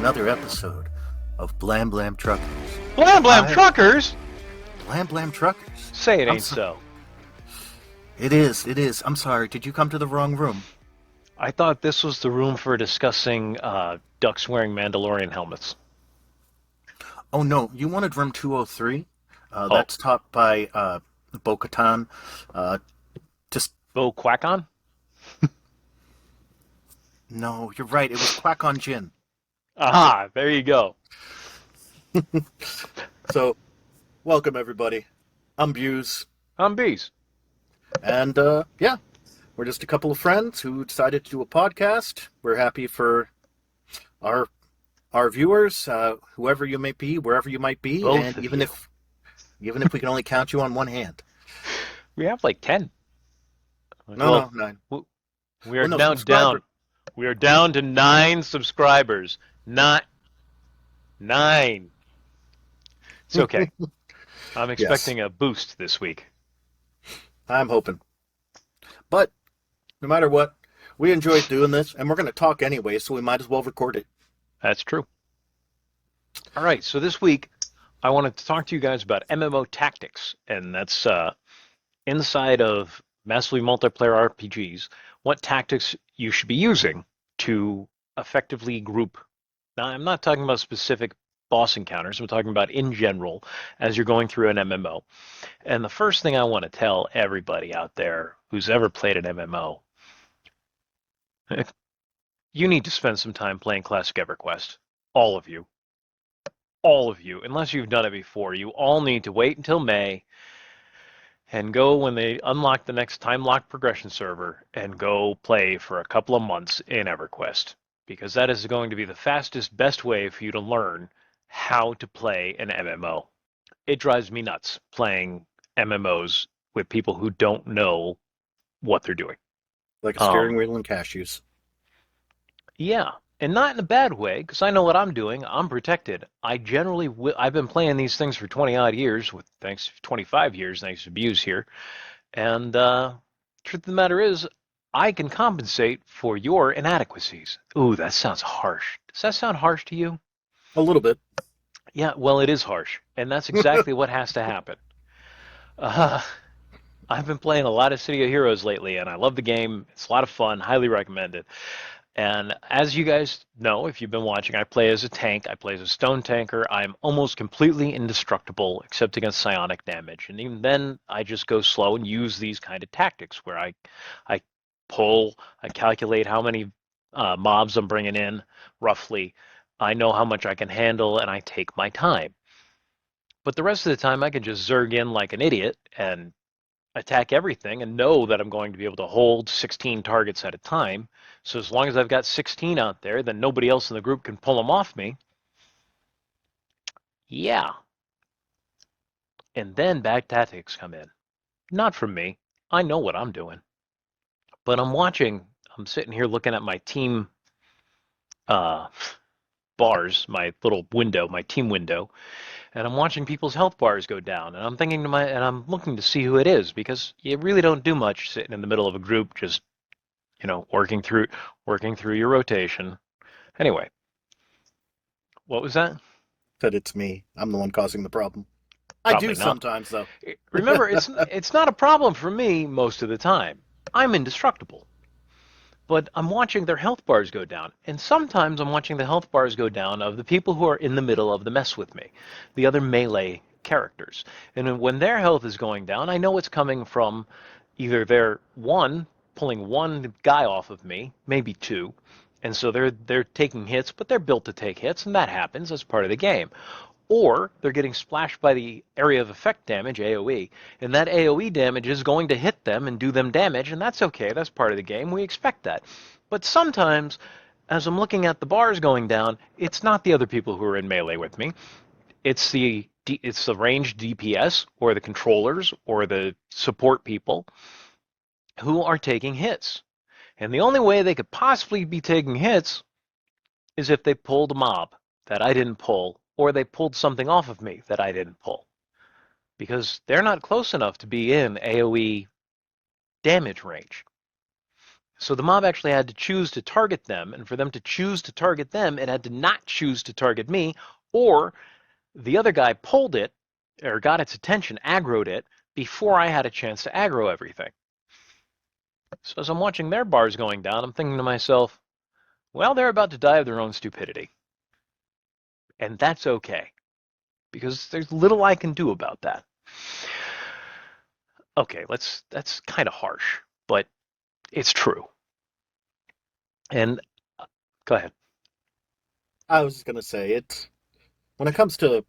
another episode of Blam Blam Truckers. Blam Blam Truckers? Blam Blam Truckers. Say it ain't so. It is. I'm sorry, did you come to the wrong room? I thought this was the room for discussing ducks wearing Mandalorian helmets. Oh no, you wanted room 203? That's topped by Bo-Katan. Bo-Quackon? No, you're right, it was Quack-on Jin. Aha, there you go. So, welcome everybody. I'm Buse. I'm Bees. And, yeah, we're just a couple of friends who decided to do a podcast. We're happy for our viewers, whoever you may be, wherever you might be, Both and of even you. if we can only count you on one hand. We have like 10. No, 9. We are no, now subscriber. down. We are down to 9 subscribers. Not 9. It's okay. I'm expecting a boost this week. I'm hoping. But, no matter what, we enjoyed doing this, and we're going to talk anyway, so we might as well record it. That's true. All right, so this week I wanted to talk to you guys about MMO Tactics, and that's inside of massively multiplayer RPGs, what tactics you should be using to effectively group. Now, I'm not talking about specific boss encounters. I'm talking about in general as you're going through an MMO. And the first thing I want to tell everybody out there who's ever played an MMO, you need to spend some time playing Classic EverQuest. All of you. All of you. Unless you've done it before, you all need to wait until May and go when they unlock the next time-locked progression server and go play for a couple of months in EverQuest. Because that is going to be the fastest, best way for you to learn how to play an MMO. It drives me nuts playing MMOs with people who don't know what they're doing. Like a steering wheel and cashews. Yeah, and not in a bad way, because I know what I'm doing. I'm protected. I've been playing these things for 20-odd years, 25 years, thanks to Buse here. And truth of the matter is, I can compensate for your inadequacies. Ooh, that sounds harsh. Does that sound harsh to you? A little bit. Yeah, well, it is harsh, and that's exactly what has to happen. I've been playing a lot of City of Heroes lately, and I love the game. It's a lot of fun. Highly recommend it. And as you guys know, if you've been watching, I play as a tank. I play as a stone tanker. I'm almost completely indestructible, except against psionic damage. And even then, I just go slow and use these kind of tactics where I pull, I calculate how many mobs I'm bringing in, roughly. I know how much I can handle, and I take my time. But the rest of the time, I can just zerg in like an idiot and attack everything and know that I'm going to be able to hold 16 targets at a time. So as long as I've got 16 out there, then nobody else in the group can pull them off me. Yeah. And then bad tactics come in. Not from me. I know what I'm doing. But I'm sitting here looking at my team bars, my little window, my team window, and I'm watching people's health bars go down, and I'm looking to see who it is, because you really don't do much sitting in the middle of a group, just working through your rotation. Anyway, what was that? Said it's me. I'm the one causing the problem. Probably I do not. sometimes, though. Remember, it's not a problem for me most of the time. I'm indestructible. But I'm watching their health bars go down. And sometimes I'm watching the health bars go down of the people who are in the middle of the mess with me, the other melee characters. And when their health is going down, I know it's coming from either they're pulling one guy off of me, maybe two, and so they're taking hits, but they're built to take hits, and that happens as part of the game. Or they're getting splashed by the area of effect damage, AoE, and that AoE damage is going to hit them and do them damage, and that's okay, that's part of the game, we expect that. But sometimes, as I'm looking at the bars going down, it's not the other people who are in melee with me, it's the ranged DPS, or the controllers, or the support people, who are taking hits. And the only way they could possibly be taking hits is if they pulled a mob that I didn't pull, or they pulled something off of me that I didn't pull. Because they're not close enough to be in AoE damage range. So the mob actually had to choose to target them, and for them to choose to target them, it had to not choose to target me, or the other guy pulled it, or got its attention, aggroed it, before I had a chance to aggro everything. So as I'm watching their bars going down, I'm thinking to myself, well, they're about to die of their own stupidity. And that's okay, because there's little I can do about that. Okay, that's kind of harsh, but it's true. And go ahead. I was just gonna say it when it comes to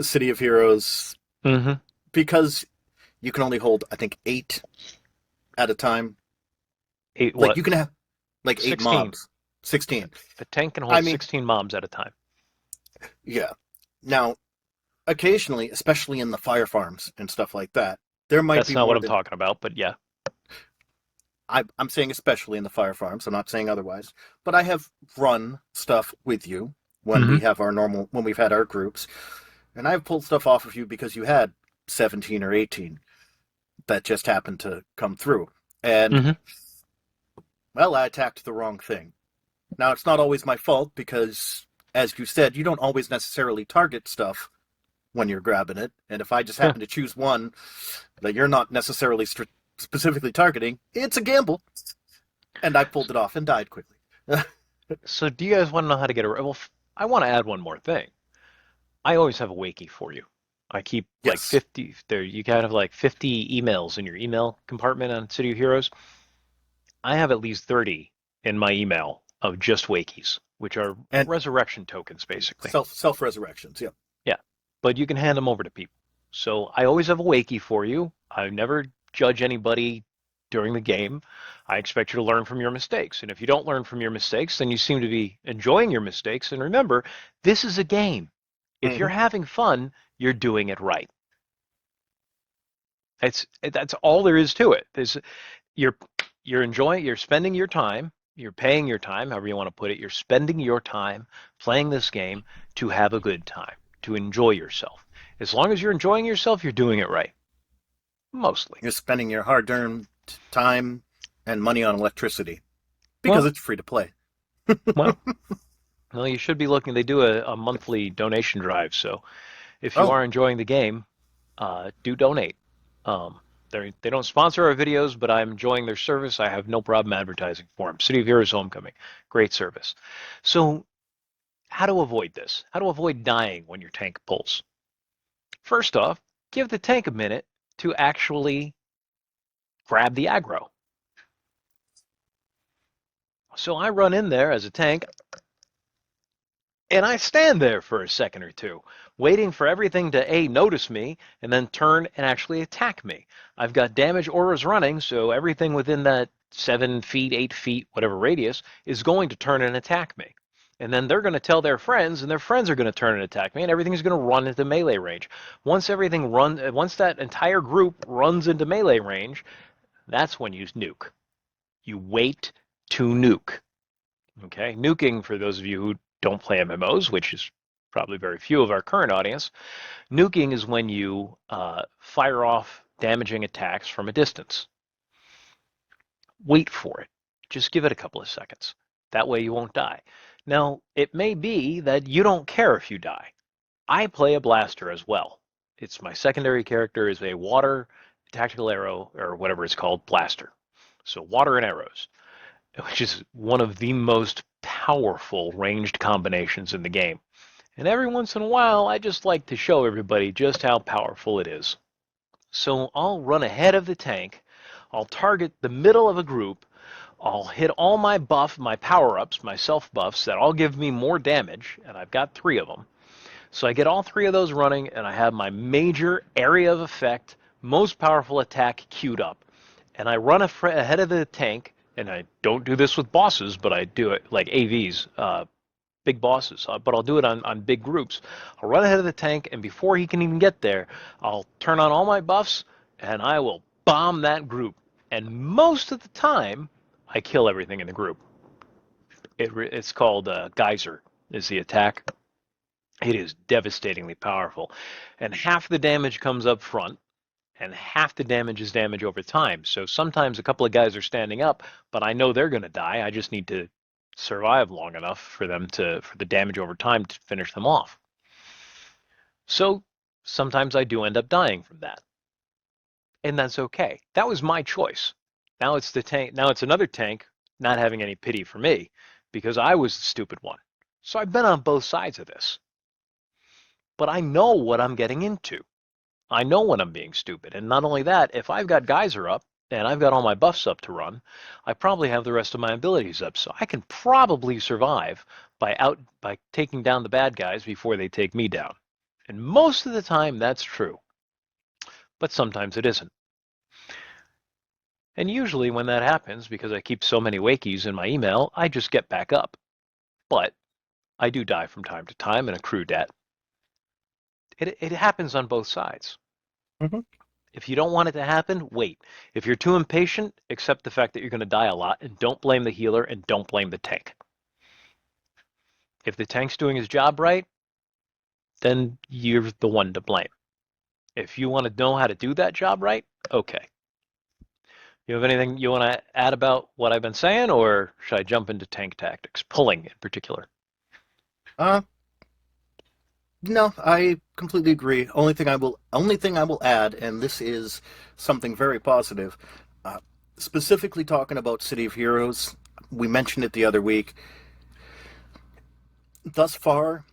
City of Heroes, Mm-hmm. because you can only hold, I think, 8 at a time. Eight Like what? you can have like 8 16. mobs, 16. A tank can I hold mean, 16 mobs at a time. yeah. Now, occasionally, especially in the fire farms and stuff like that, there might That's be not what more I'm than talking about, but yeah. I'm saying, especially in the fire farms. I'm not saying otherwise, but I have run stuff with you when Mm-hmm. when we've had our groups, and I've pulled stuff off of you because you had 17 or 18 that just happened to come through. And, Mm-hmm. well, I attacked the wrong thing. Now, it's not always my fault because, as you said, you don't always necessarily target stuff when you're grabbing it. And if I just Yeah. happen to choose one that you're not necessarily specifically targeting, it's a gamble. And I pulled it off and died quickly. So do you guys want to know how to get a? Well, I want to add one more thing. I always have a wiki for you. I keep like Yes. 50 there. You kind of like 50 emails in your email compartment on City of Heroes. I have at least 30 in my email of just wakies, which are And resurrection tokens, basically. self resurrections, yeah. Yeah, but you can hand them over to people. So I always have a wakey for you. I never judge anybody during the game. I expect you to learn from your mistakes. And if you don't learn from your mistakes, then you seem to be enjoying your mistakes. And remember, this is a game. If you're Mm-hmm. having fun, you're doing it right. That's all there is to it. You're you're enjoying, you're spending your time, you're paying your time, however you want to put it. You're spending your time playing this game to have a good time, to enjoy yourself. As long as you're enjoying yourself, you're doing it right. Mostly. You're spending your hard earned time and money on electricity because Well, it's free to play. well, well, you should be looking. They do a monthly donation drive, so if you Oh, are enjoying the game, do donate. They don't sponsor our videos, but I'm enjoying their service. I have no problem advertising for them. City of Heroes Homecoming, great service. So how to avoid this? How to avoid dying when your tank pulls? First off, give the tank a minute to actually grab the aggro. So I run in there as a tank and I stand there for a second or two, waiting for everything to A, notice me, and then turn and actually attack me. I've got damage auras running, so everything within that 7 feet, 8 feet, whatever radius, is going to turn and attack me. And then they're going to tell their friends, and their friends are going to turn and attack me, and everything's going to run into melee range. Once that entire group runs into melee range, that's when you nuke. You wait to nuke. Okay, nuking, for those of you who don't play MMOs, which is probably very few of our current audience, nuking is when you fire off damaging attacks from a distance. Wait for it. Just give it a couple of seconds. That way you won't die. Now, it may be that you don't care if you die. I play a blaster as well. It's my secondary character is a water tactical arrow, or whatever it's called, blaster. So water and arrows, which is one of the most powerful ranged combinations in the game. And every once in a while, I just like to show everybody just how powerful it is. So I'll run ahead of the tank, I'll target the middle of a group, I'll hit all my power-ups, my self-buffs that all give me more damage, and I've got 3 of them. So I get all 3 of those running, and I have my major area of effect, most powerful attack queued up. And I run ahead of the tank, and I don't do this with bosses, but I do it like AVs, big bosses, but I'll do it on big groups. I'll run ahead of the tank, and before he can even get there, I'll turn on all my buffs, and I will bomb that group. And most of the time, I kill everything in the group. It's called Geyser, is the attack. It is devastatingly powerful. And half the damage comes up front, And half the damage is damage over time. So sometimes a couple of guys are standing up, but I know they're going to die. I just need to survive long enough for the damage over time to finish them off. So sometimes I do end up dying from that. And that's okay. That was my choice. Now it's the tank. Now it's another tank not having any pity for me because I was the stupid one. So I've been on both sides of this. But I know what I'm getting into. I know when I'm being stupid. And not only that, if I've got geyser up and I've got all my buffs up to run, I probably have the rest of my abilities up. So I can probably survive by taking down the bad guys before they take me down. And most of the time that's true. But sometimes it isn't. And usually when that happens, because I keep so many wakies in my email, I just get back up. But I do die from time to time and accrue debt. It happens on both sides. Hmm. If you don't want it to happen, wait. If you're too impatient, accept the fact that you're going to die a lot and don't blame the healer and don't blame the tank. If the tank's doing his job right, then you're the one to blame. If you want to know how to do that job right, okay. You have anything you want to add about what I've been saying, or should I jump into tank tactics, pulling in particular? Uh, no, I completely agree. Only thing I will add, and this is something very positive, uh, specifically talking about City of Heroes. We mentioned it the other week. Thus far,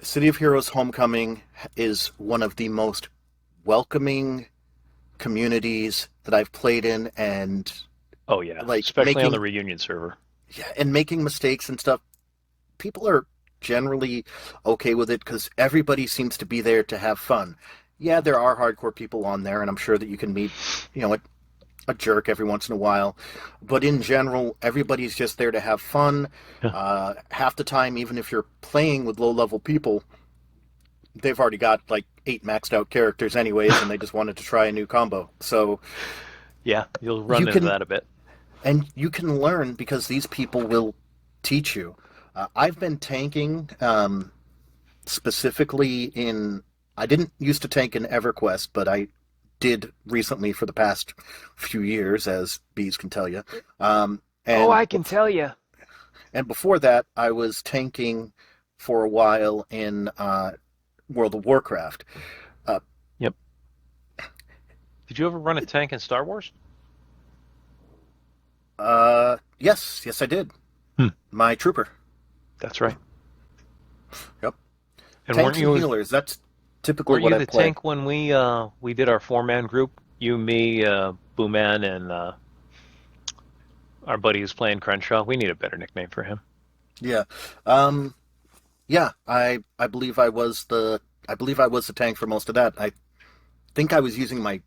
City of Heroes Homecoming is one of the most welcoming communities that I've played in, and Oh yeah, like especially on the making reunion server. yeah, and making mistakes and stuff. People are generally okay with it because everybody seems to be there to have fun. Yeah, there are hardcore people on there, and I'm sure that you can meet, a jerk every once in a while. But in general, everybody's just there to have fun. Yeah. Half the time, even if you're playing with low level people, they've already got like 8 maxed out characters anyways, and they just wanted to try a new combo. So Yeah, you'll run you into can that a bit. you can learn because these people will teach you. I've been tanking specifically in. I didn't used to tank in EverQuest, but I did recently for the past few years, as bees can tell you. Um, Oh, and I can tell you. and before that, I was tanking for a while in World of Warcraft. Uh, Yep. Did you ever run a tank in Star Wars? yes, I did. Hmm. My trooper. That's right. Yep. And Tanks and healers. That's typically weren't what you I the play. tank when we did our 4-man group? You, me, Booman, and our buddy who's playing Crenshaw. We need a better nickname for him. Yeah. Um, yeah, I believe I was the tank for most of that. I think I was using my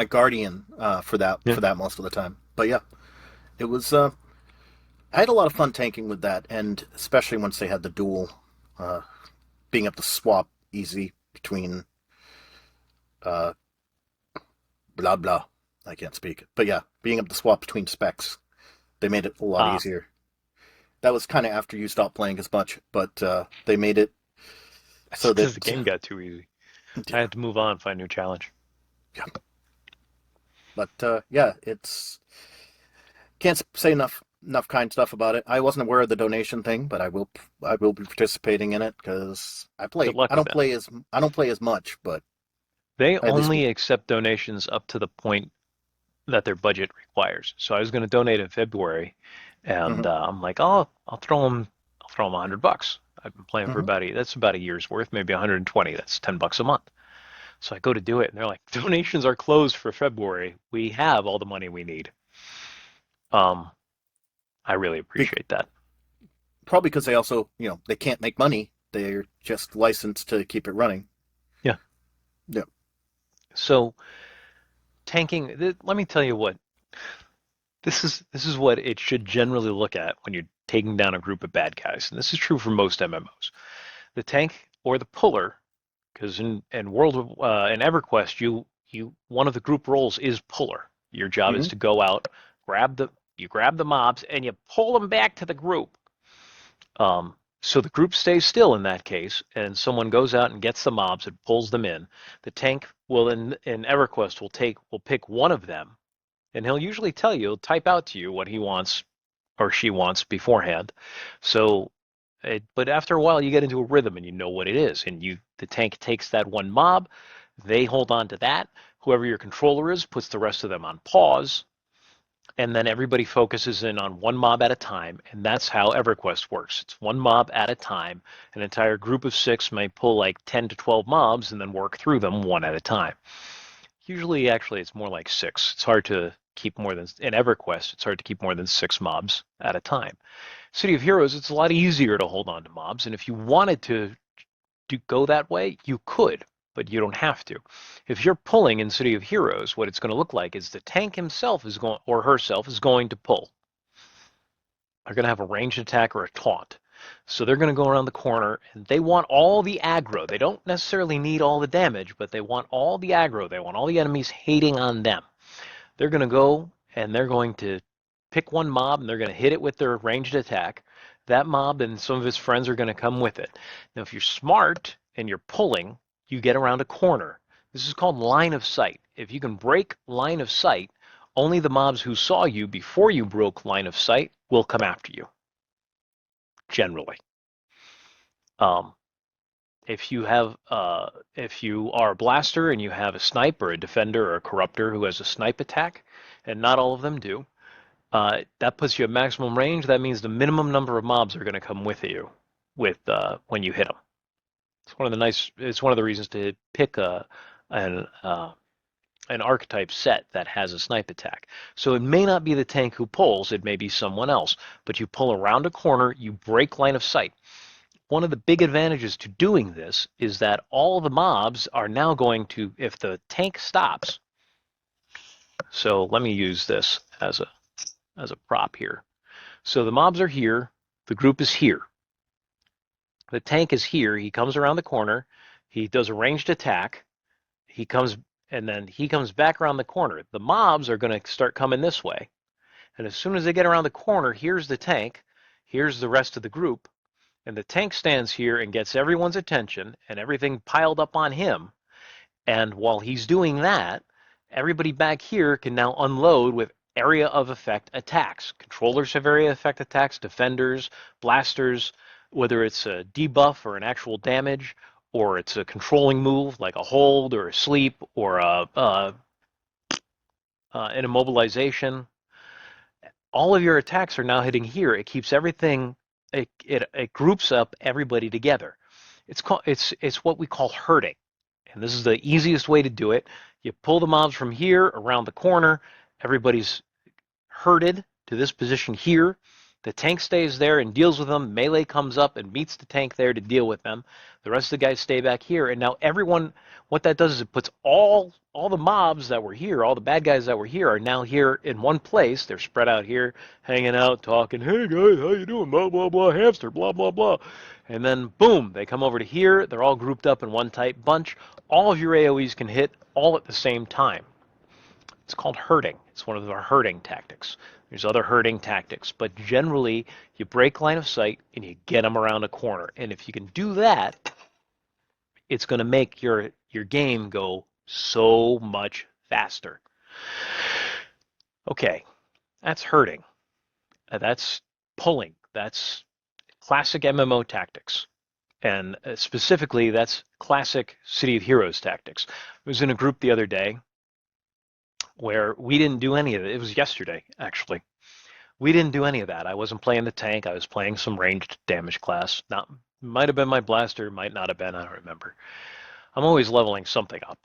guardian for that Yeah. most of the time. But yeah, it was I had a lot of fun tanking with that, and especially once they had the duel, uh, being able to swap easy between uh, blah blah. I can't speak, but yeah, being able to swap between specs, they made it a lot Ah, easier. That was kind of after you stopped playing as much, but they made it that's so because the that game got too easy. I yeah, had to move on, find a new challenge. yeah. But yeah, it's can't say enough kind stuff about it. I wasn't aware of the donation thing, but I will be participating in it because I Good play. luck I with don't that. play as I don't play as much, but They I at least only accept donations up to the point that their budget requires. So I was going to donate in February, and hmm I'm like, oh, I'll throw them $100. I've been playing for hmm that's about a year's worth, maybe 120. That's $10 a month. So I go to do it, and they're like, donations are closed for February. We have all the money we need. Um, I really Be, appreciate that. probably because they also they can't make money. They're just licensed to keep it running. Yeah. Yeah. So tanking, let me tell you what this is what it should generally look at when you're taking down a group of bad guys, and this is true for most MMOs. The tank or the puller, because in EverQuest, you one of the group roles is puller. Your job is hmm to go out, grab the you grab the mobs, and you pull them back to the group. Um, So the group stays still in that case, and someone goes out and gets the mobs and pulls them in. The tank will in EverQuest will pick one of them, and he'll usually tell you, he'll type out to you what he wants or she wants beforehand. So, but after a while, you get into a rhythm and you know what it is, and the tank takes that one mob, they hold on to that. Whoever your controller is puts the rest of them on pause, and then everybody focuses in on one mob at a time, and that's how EverQuest works. It's one mob at a time. An entire group of 6 may pull like 10 to 12 mobs and then work through them one at a time. Usually, actually, it's more like 6. It's hard to keep more than, in EverQuest, it's hard to keep more than 6 mobs at a time. City of Heroes, it's a lot easier to hold on to mobs, and if you wanted to go that way, you could, but you don't have to. If you're pulling in City of Heroes, what it's going to look like is the tank himself is going, or herself is going to pull. They're going to have a ranged attack or a taunt. So they're going to go around the corner, and they want all the aggro. They don't necessarily need all the damage, but they want all the aggro. They want all the enemies hating on them. They're going to go, and they're going to pick one mob, and they're going to hit it with their ranged attack. That mob and some of his friends are going to come with it. Now, if you're smart and you're pulling, you get around a corner. This is called line of sight. If you can break line of sight, only the mobs who saw you before you broke line of sight will come after you, generally. If you are a blaster and you have a snipe or a defender or a corruptor who has a snipe attack, and not all of them do, that puts you at maximum range. That means the minimum number of mobs are going to come with you when you hit them. It's one of the reasons to pick an archetype set that has a snipe attack. So it may not be the tank who pulls, it may be someone else, but you pull around a corner, you break line of sight. One of the big advantages to doing this is that all the mobs are now going to, if the tank stops, so let me use this as a prop here. So the mobs are here, the group is here. The tank is here, he comes around the corner, he does a ranged attack, and then he comes back around the corner. The mobs are going to start coming this way. And as soon as they get around the corner, here's the tank, here's the rest of the group, and the tank stands here and gets everyone's attention and everything piled up on him. And while he's doing that, everybody back here can now unload with area of effect attacks. Controllers have area of effect attacks, defenders, blasters, whether it's a debuff or an actual damage, or it's a controlling move like a hold or a sleep or an immobilization. All of your attacks are now hitting here. It keeps everything. It groups up everybody together. It's what we call herding, and this is the easiest way to do it. You pull the mobs from here around the corner. Everybody's herded to this position here. The tank stays there and deals with them. Melee comes up and meets the tank there to deal with them. The rest of the guys stay back here. And now everyone, what that does is it puts all the mobs that were here, all the bad guys that were here are now here in one place. They're spread out here, hanging out, talking, hey guys, how you doing? Blah, blah, blah, hamster, blah, blah, blah. And then boom, they come over to here. They're all grouped up in one tight bunch. All of your AoEs can hit all at the same time. It's called herding. It's one of our herding tactics. There's other herding tactics, but generally you break line of sight and you get them around a corner. And if you can do that, it's going to make your game go so much faster. Okay, that's herding. That's pulling. That's classic MMO tactics. And specifically, that's classic City of Heroes tactics. I was in a group the other day where we didn't do any of it. It was yesterday, actually. We didn't do any of that. I wasn't playing the tank. I was playing some ranged damage class. Might have been my blaster, might not have been. I don't remember. I'm always leveling something up.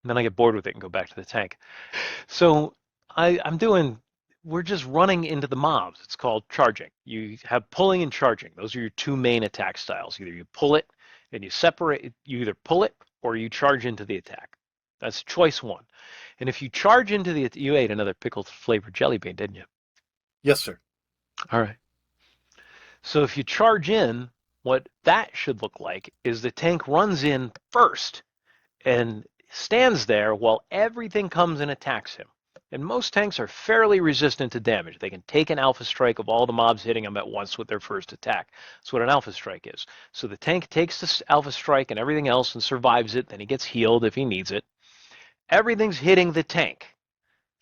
Then I get bored with it and go back to the tank. So we're just running into the mobs. It's called charging. You have pulling and charging. Those are your two main attack styles. Either you pull it and you separate. You either pull it or you charge into the attack. That's choice one. And if you charge into you ate another pickled flavored jelly bean, didn't you? Yes, sir. All right. So if you charge in, what that should look like is the tank runs in first and stands there while everything comes and attacks him. And most tanks are fairly resistant to damage. They can take an alpha strike of all the mobs hitting them at once with their first attack. That's what an alpha strike is. So the tank takes this alpha strike and everything else and survives it. Then he gets healed if he needs it. Everything's hitting the tank.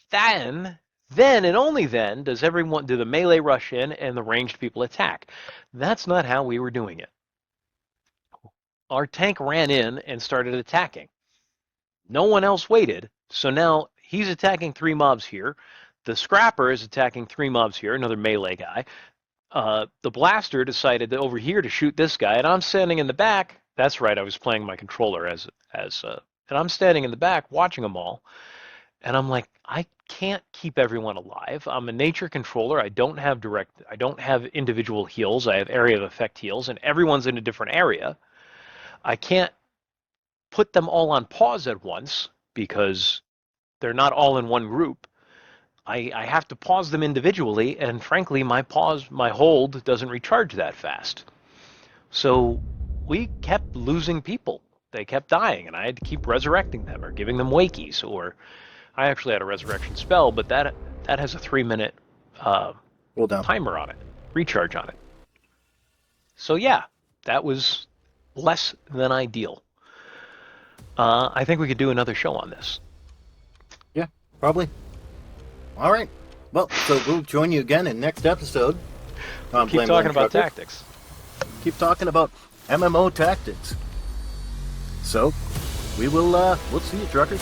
Then and only then do the melee rush in and the ranged people attack. That's not how we were doing it. Our tank ran in and started attacking. No one else waited, so now he's attacking 3 mobs here. The scrapper is attacking 3 mobs here, another melee guy. The blaster decided over here to shoot this guy, and I'm standing in the back. That's right, I was playing my controller and I'm standing in the back watching them all. And I'm like, I can't keep everyone alive. I'm a nature controller. I don't have individual heals. I have area of effect heals, and everyone's in a different area. I can't put them all on pause at once because they're not all in one group. I have to pause them individually, and frankly, my hold doesn't recharge that fast. So we kept losing people. They kept dying, and I had to keep resurrecting them or giving them wakies, or I actually had a resurrection spell, but that has a 3-minute timer on it, recharge on it. So yeah, that was less than ideal. I think we could do another show on this. Yeah, probably. All right. Well, so we'll join you again in next episode. Keep talking about tactics. Keep talking about MMO tactics. So, we'll see you, truckers.